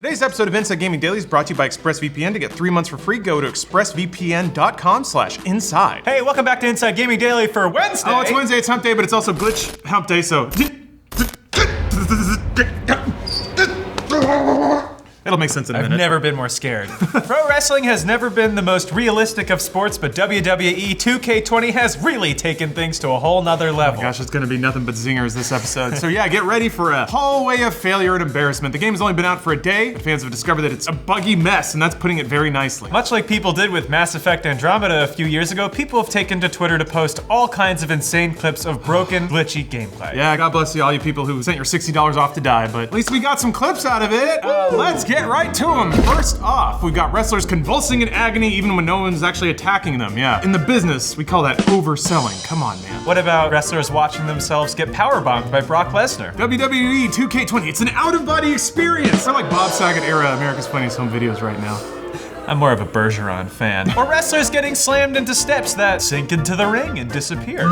Today's episode of Inside Gaming Daily is brought to you by ExpressVPN. To get 3 months for free, go to expressvpn.com/inside. Hey, welcome back to Inside Gaming Daily for Wednesday. Oh, it's Wednesday, it's hump day, but it's also glitch hump day, so... It'll make sense in a minute. I've never been more scared. Pro wrestling has never been the most realistic of sports, but WWE 2K20 has really taken things to a whole nother level. Oh my gosh, it's gonna be nothing but zingers this episode. So yeah, get ready for a hallway of failure and embarrassment. The game has only been out for a day, but fans have discovered that it's a buggy mess, and that's putting it very nicely. Much like people did with Mass Effect Andromeda a few years ago, people have taken to Twitter to post all kinds of insane clips of broken, glitchy gameplay. Yeah, God bless you, all you people who sent your $60 off to die, but at least we got some clips out of it. Let's get right to them. First off, we've got wrestlers convulsing in agony even when no one's actually attacking them. Yeah, in the business, we call that overselling. Come on, man. What about wrestlers watching themselves get powerbombed by Brock Lesnar? WWE 2K20, it's an out-of-body experience. I like Bob Saget era America's Funniest Home Videos right now. I'm more of a Bergeron fan. Or wrestlers getting slammed into steps that sink into the ring and disappear.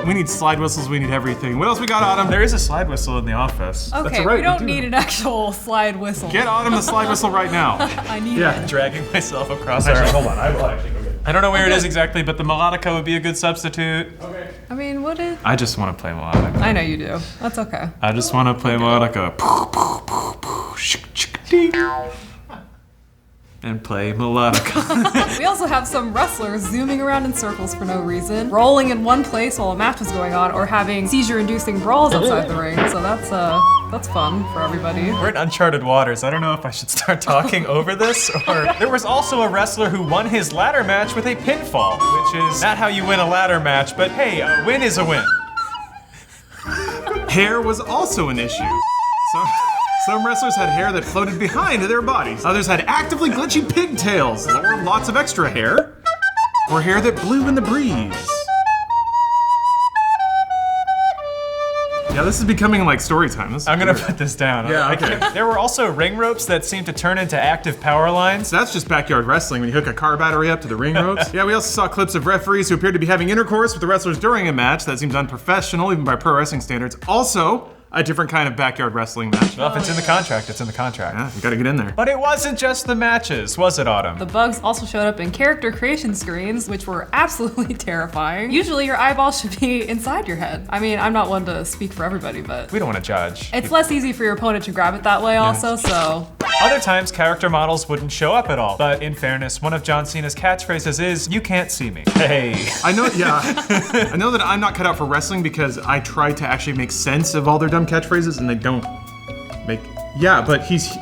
We need slide whistles, we need everything. What else we got, Autumn? There is a slide whistle in the office. Okay, That's right, we don't need an actual slide whistle. Get Autumn the slide whistle right now. I need Yeah. it. Dragging myself across our... Hold on, I will actually go get it. I don't know where it is exactly, but the melodica would be a good substitute. Okay. I mean, what is... I just want to play melodica. I know you do. That's okay. I just want to play melodica. And play melodica. We also have some wrestlers zooming around in circles for no reason, rolling in one place while a match is going on, or having seizure-inducing brawls outside the ring. So that's fun for everybody. We're in uncharted waters. I don't know if I should start talking over this, or... There was also a wrestler who won his ladder match with a pinfall, which is not how you win a ladder match, but hey, a win is a win. Hair was also an issue. Some wrestlers had hair that floated behind their bodies. Others had actively glitchy pigtails, or lots of extra hair, or hair that blew in the breeze. Yeah, this is becoming like story time. I'm gonna put this down. Yeah, okay. There were also ring ropes that seemed to turn into active power lines. So that's just backyard wrestling when you hook a car battery up to the ring ropes. Yeah, we also saw clips of referees who appeared to be having intercourse with the wrestlers during a match. That seems unprofessional, even by pro wrestling standards. Also, a different kind of backyard wrestling match. Well, if it's in the contract, it's in the contract. Yeah, you gotta get in there. But it wasn't just the matches, was it, Autumn? The bugs also showed up in character creation screens, which were absolutely terrifying. Usually your eyeballs should be inside your head. I mean, I'm not one to speak for everybody, but... We don't want to judge. It's less easy for your opponent to grab it that way also, so... Other times, character models wouldn't show up at all. But in fairness, one of John Cena's catchphrases is, "You can't see me." Hey. I know, yeah. I know that I'm not cut out for wrestling because I try to actually make sense of all their dumb catchphrases and they don't make... Yeah, but he's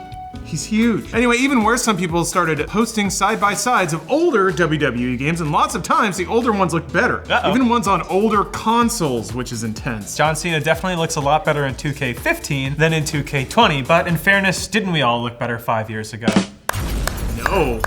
huge. Anyway, even worse, some people started posting side-by-sides of older WWE games, and lots of times the older ones look better. Uh-oh. Even ones on older consoles, which is intense. John Cena definitely looks a lot better in 2K15 than in 2K20, but in fairness, didn't we all look better 5 years ago? No.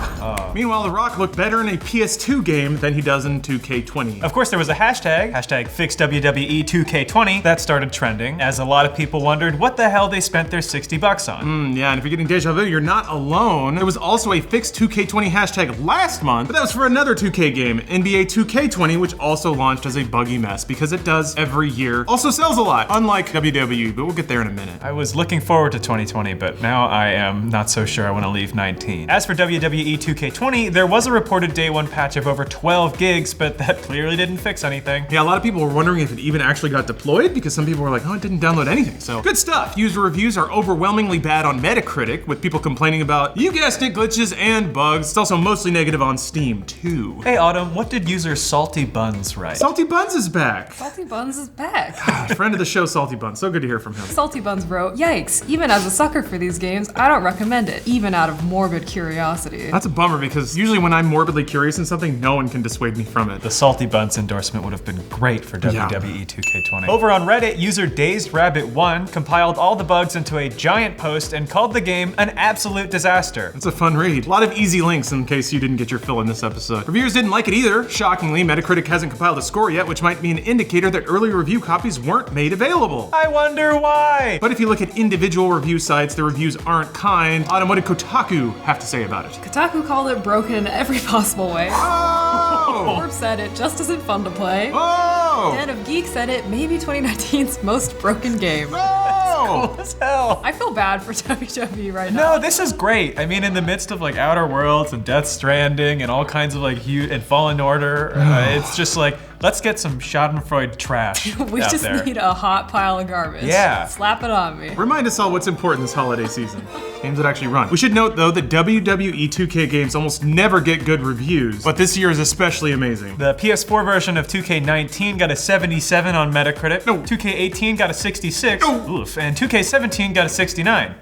Meanwhile, The Rock looked better in a PS2 game than he does in 2K20. Of course, there was a hashtag #FixWWE2K20, that started trending, as a lot of people wondered what the hell they spent their $60 on. Yeah, and if you're getting deja vu, you're not alone. There was also a fixed 2K20 hashtag last month, but that was for another 2K game, NBA 2K20, which also launched as a buggy mess, because it does every year. Also sells a lot, unlike WWE, but we'll get there in a minute. I was looking forward to 2020, but now I am not so sure I want to leave 19. As for WWE 2K20, there was a reported day one patch of over 12 gigs, but that clearly didn't fix anything. Yeah, a lot of people were wondering if it even actually got deployed because some people were like, oh, it didn't download anything. So good stuff. User reviews are overwhelmingly bad on Metacritic, with people complaining about, you guessed it, glitches and bugs. It's also mostly negative on Steam too. Hey Autumn, what did user Salty Buns write? Salty Buns is back. Salty Buns is back. Friend of the show, Salty Buns. So good to hear from him. Salty Buns wrote, "Yikes, even as a sucker for these games, I don't recommend it, even out of morbid curiosity." That's a bummer because usually when I'm morbidly curious in something, no one can dissuade me from it. The Salty Buns endorsement would have been great for WWE 2K20. Over on Reddit, user DazedRabbit1 compiled all the bugs into a giant post and called the game an absolute disaster. It's a fun read. A lot of easy links in case you didn't get your fill in this episode. Reviewers didn't like it either. Shockingly, Metacritic hasn't compiled a score yet, which might be an indicator that early review copies weren't made available. I wonder why. But if you look at individual review sites, the reviews aren't kind. Autumn, what did Kotaku have to say about it? Kotaku called it broken in every possible way. Oh! Forbes said it just isn't fun to play. Oh! Den of Geek said it may be 2019's most broken game. Oh! Cool as hell. I feel bad for WWE right now. No, this is great. I mean, in the midst of like Outer Worlds and Death Stranding and all kinds of like huge and Fallen Order, it's just like, let's get some Schadenfreude trash We out just there. need a hot pile of garbage. Yeah. Slap it on me. Remind us all what's important this holiday season. Games that actually run. We should note though that WWE 2K games almost never get good reviews, but this year is especially amazing. The PS4 version of 2K19 got a 77 on Metacritic. No. 2K18 got a 66. No. Oof. And 2K17 got a 69.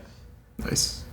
Nice.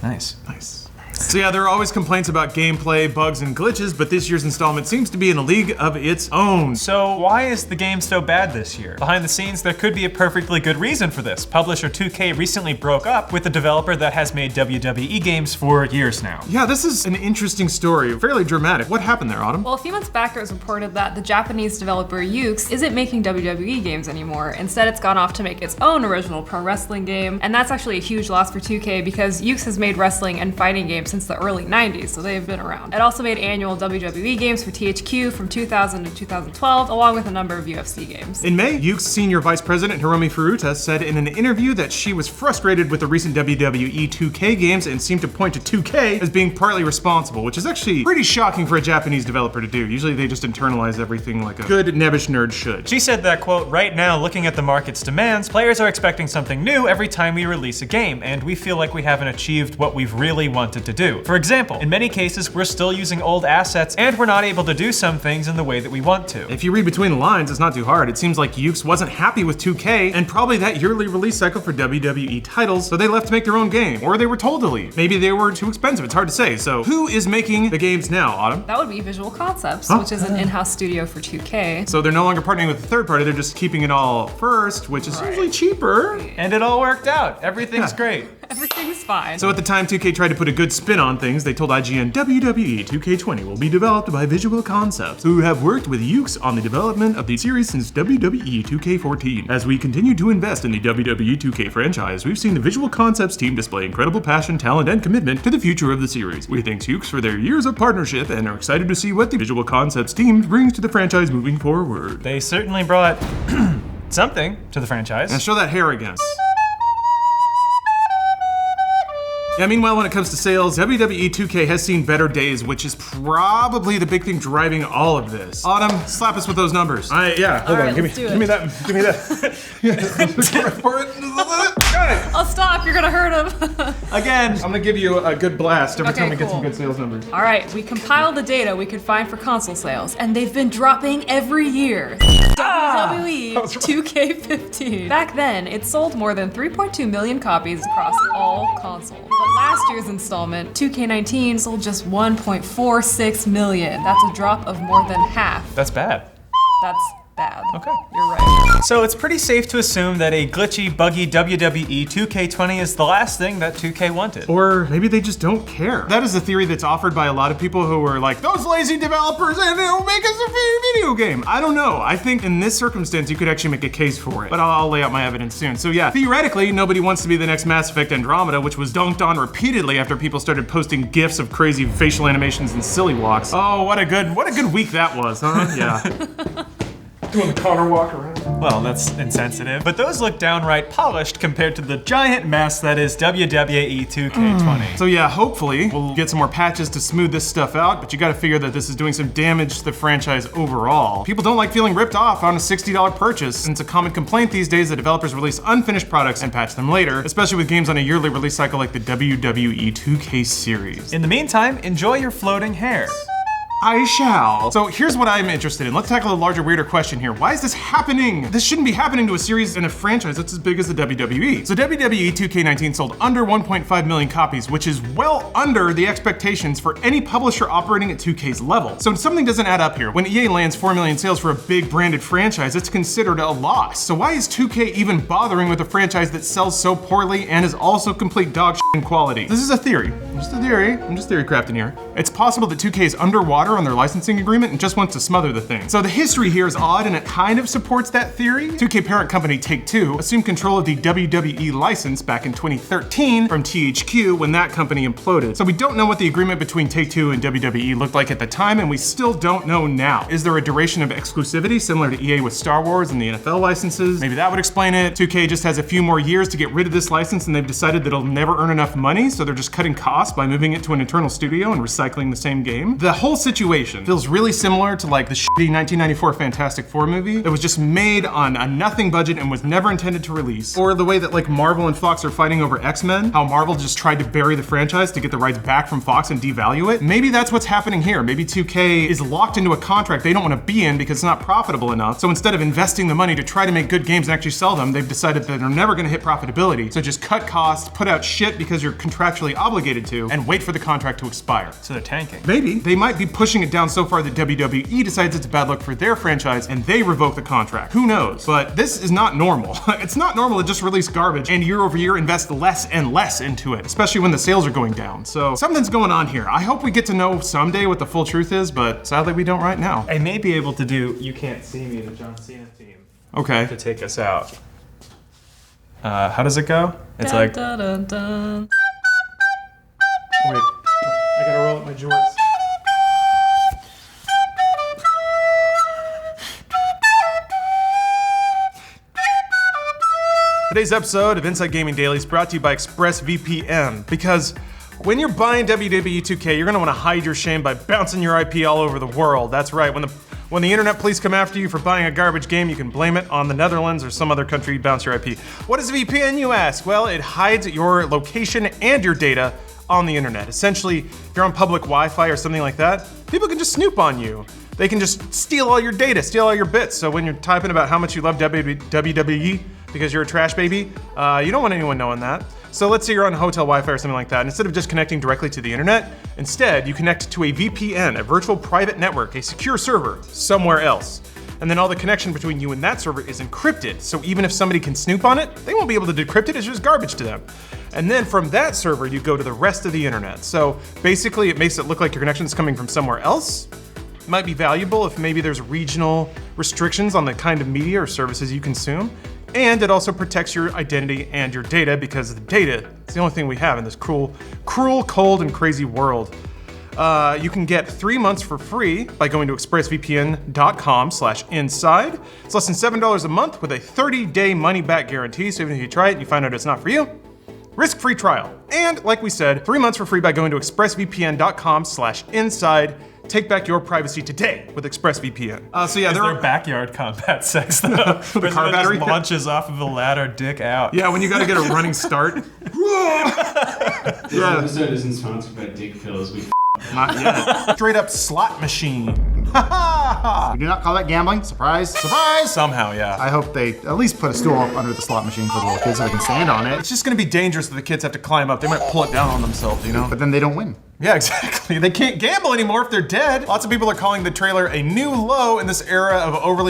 Nice. So yeah, there are always complaints about gameplay, bugs, and glitches, but this year's installment seems to be in a league of its own. So why is the game so bad this year? Behind the scenes, there could be a perfectly good reason for this. Publisher 2K recently broke up with the developer that has made WWE games for years now. Yeah, this is an interesting story, fairly dramatic. What happened there, Autumn? Well, a few months back, it was reported that the Japanese developer Yuke's isn't making WWE games anymore. Instead, it's gone off to make its own original pro wrestling game, and that's actually a huge loss for 2K because Yuke's has made wrestling and fighting games since the early 90s, so they've been around. It also made annual WWE games for THQ from 2000 to 2012, along with a number of UFC games. In May, Yuke's senior vice president Hiromi Furuta said in an interview that she was frustrated with the recent WWE 2K games and seemed to point to 2K as being partly responsible, which is actually pretty shocking for a Japanese developer to do. Usually they just internalize everything like a good nebbish nerd should. She said that, quote, right now, looking at the market's demands, players are expecting something new every time we release a game, and we feel like we haven't achieved what we've really wanted to do. For example, in many cases, we're still using old assets and we're not able to do some things in the way that we want to. If you read between the lines, it's not too hard. It seems like Yuke's wasn't happy with 2K and probably that yearly release cycle for WWE titles, so they left to make their own game. Or they were told to leave. Maybe they were too expensive, it's hard to say. So who is making the games now, Autumn? That would be Visual Concepts, Huh? which is an in-house studio for 2K. So they're no longer partnering with a third party, they're just keeping it all first, which is usually cheaper. And it all worked out. Everything's Yeah. great. Everything's fine. So at the time 2K tried to put a good spin on things, they told IGN WWE 2K20 will be developed by Visual Concepts, who have worked with Yuke's on the development of the series since WWE 2K14. As we continue to invest in the WWE 2K franchise, we've seen the Visual Concepts team display incredible passion, talent, and commitment to the future of the series. We thank Yuke's for their years of partnership and are excited to see what the Visual Concepts team brings to the franchise moving forward. They certainly brought something to the franchise. Now show that hair again. Yeah, meanwhile, when it comes to sales, WWE 2K has seen better days, which is probably the big thing driving all of this. Autumn, slap us with those numbers. Hold right, on, give let's do me it. that. Got it. Oh, stop, you're gonna hurt him. Again, I'm gonna give you a good blast every Okay, time we get cool. some good sales numbers. All right, we compiled the data we could find for console sales, and they've been dropping every year. WWE 2K15. Back then, it sold more than 3.2 million copies across all consoles. But last year's installment, 2K19, sold just 1.46 million. That's a drop of more than half. that's bad. That's bad. Okay. You're right. So it's pretty safe to assume that a glitchy, buggy WWE 2K20 is the last thing that 2K wanted. Or maybe they just don't care. That is a theory that's offered by a lot of people who are like, those lazy developers, and they'll make us a video game. I don't know. I think in this circumstance, you could actually make a case for it. But I'll lay out my evidence soon. So yeah, theoretically, nobody wants to be the next Mass Effect Andromeda, which was dunked on repeatedly after people started posting GIFs of crazy facial animations and silly walks. Oh, what a good week that was, huh? Yeah. Doing the Connor walk around. Well, that's insensitive. But those look downright polished compared to the giant mess that is WWE 2K20. So yeah, hopefully we'll get some more patches to smooth this stuff out, but you gotta figure that this is doing some damage to the franchise overall. People don't like feeling ripped off on a $60 purchase, and it's a common complaint these days that developers release unfinished products and patch them later, especially with games on a yearly release cycle like the WWE 2K series. In the meantime, enjoy your floating hair. I shall. So here's what I'm interested in. Let's tackle a larger, weirder question here. Why is this happening? This shouldn't be happening to a series and a franchise that's as big as the WWE. So WWE 2K19 sold under 1.5 million copies, which is well under the expectations for any publisher operating at 2K's level. So something doesn't add up here. When EA lands 4 million sales for a big branded franchise, it's considered a loss. So why is 2K even bothering with a franchise that sells so poorly and is also complete dog shit in quality? This is a theory. just a theory. I'm just theory crafting here. It's possible that 2K is underwater on their licensing agreement and just wants to smother the thing. So the history here is odd and it kind of supports that theory. 2K parent company Take-Two assumed control of the WWE license back in 2013 from THQ when that company imploded. So we don't know what the agreement between Take-Two and WWE looked like at the time, and we still don't know now. Is there a duration of exclusivity similar to EA with Star Wars and the NFL licenses? Maybe that would explain it. 2K just has a few more years to get rid of this license and they've decided that it'll never earn enough money, so they're just cutting costs by moving it to an internal studio and recycling the same game. The whole situation feels really similar to like the shitty 1994 Fantastic Four movie that was just made on a nothing budget and was never intended to release. Or the way that like Marvel and Fox are fighting over X-Men, how Marvel just tried to bury the franchise to get the rights back from Fox and devalue it. Maybe that's what's happening here. Maybe 2K is locked into a contract they don't want to be in because it's not profitable enough. So instead of investing the money to try to make good games and actually sell them, they've decided that they're never going to hit profitability. So just cut costs, put out shit because you're contractually obligated to, and wait for the contract to expire. So they're tanking. Maybe. They might be pushing it down so far that WWE decides it's a bad look for their franchise and they revoke the contract. Who knows? But this is not normal. It's not normal to just release garbage and year over year invest less and less into it, especially when the sales are going down. So something's going on here. I hope we get to know someday what the full truth is, but sadly we don't right now. I may be able to do You Can't See Me, the John Cena theme, Okay. to take us out. How does it go? It's Dun, like, dun, dun, dun. Wait, I gotta roll up my jorts. Today's episode of Inside Gaming Daily is brought to you by ExpressVPN, because when you're buying WWE 2K, you're gonna wanna hide your shame by bouncing your IP all over the world. That's right, when the internet police come after you for buying a garbage game, you can blame it on the Netherlands or some other country you bounce your IP. What is a VPN, you ask? Well, it hides your location and your data on the internet. Essentially, if you're on public Wi-Fi or something like that, people can just snoop on you. They can just steal all your data, steal all your bits. So when you're typing about how much you love WWE because you're a trash baby, you don't want anyone knowing that. So let's say you're on hotel Wi-Fi or something like that, and instead of just connecting directly to the internet, instead you connect to a VPN, a virtual private network, a secure server somewhere else. And then all the connection between you and that server is encrypted. So even if somebody can snoop on it, they won't be able to decrypt it, it's just garbage to them. And then from that server, you go to the rest of the internet. So basically it makes it look like your connection is coming from somewhere else. It might be valuable if maybe there's regional restrictions on the kind of media or services you consume. And it also protects your identity and your data, because the data is the only thing we have in this cruel, cold, and crazy world. You can get 3 months for free by going to expressvpn.com/inside. It's less than $7 a month with a 30-day money-back guarantee. So even if you try it and you find out it's not for you, risk-free trial. And like we said, 3 months for free by going to expressvpn.com/inside. Take back your privacy today with ExpressVPN. So yeah, is there backyard combat sex though? The car battery just launches off of a ladder, dick out. Yeah, when you gotta get a running start. This episode isn't sponsored by Dick Pills. Not yet. Straight up slot machine. We do not call that gambling. Surprise, surprise! Somehow, yeah. I hope they at least put a stool up under the slot machine for the little kids so they can stand on it. It's just gonna be dangerous if the kids have to climb up. They might pull it down on themselves, you know? But then they don't win. Yeah, exactly. They can't gamble anymore if they're dead. Lots of people are calling the trailer a new low in this era of overly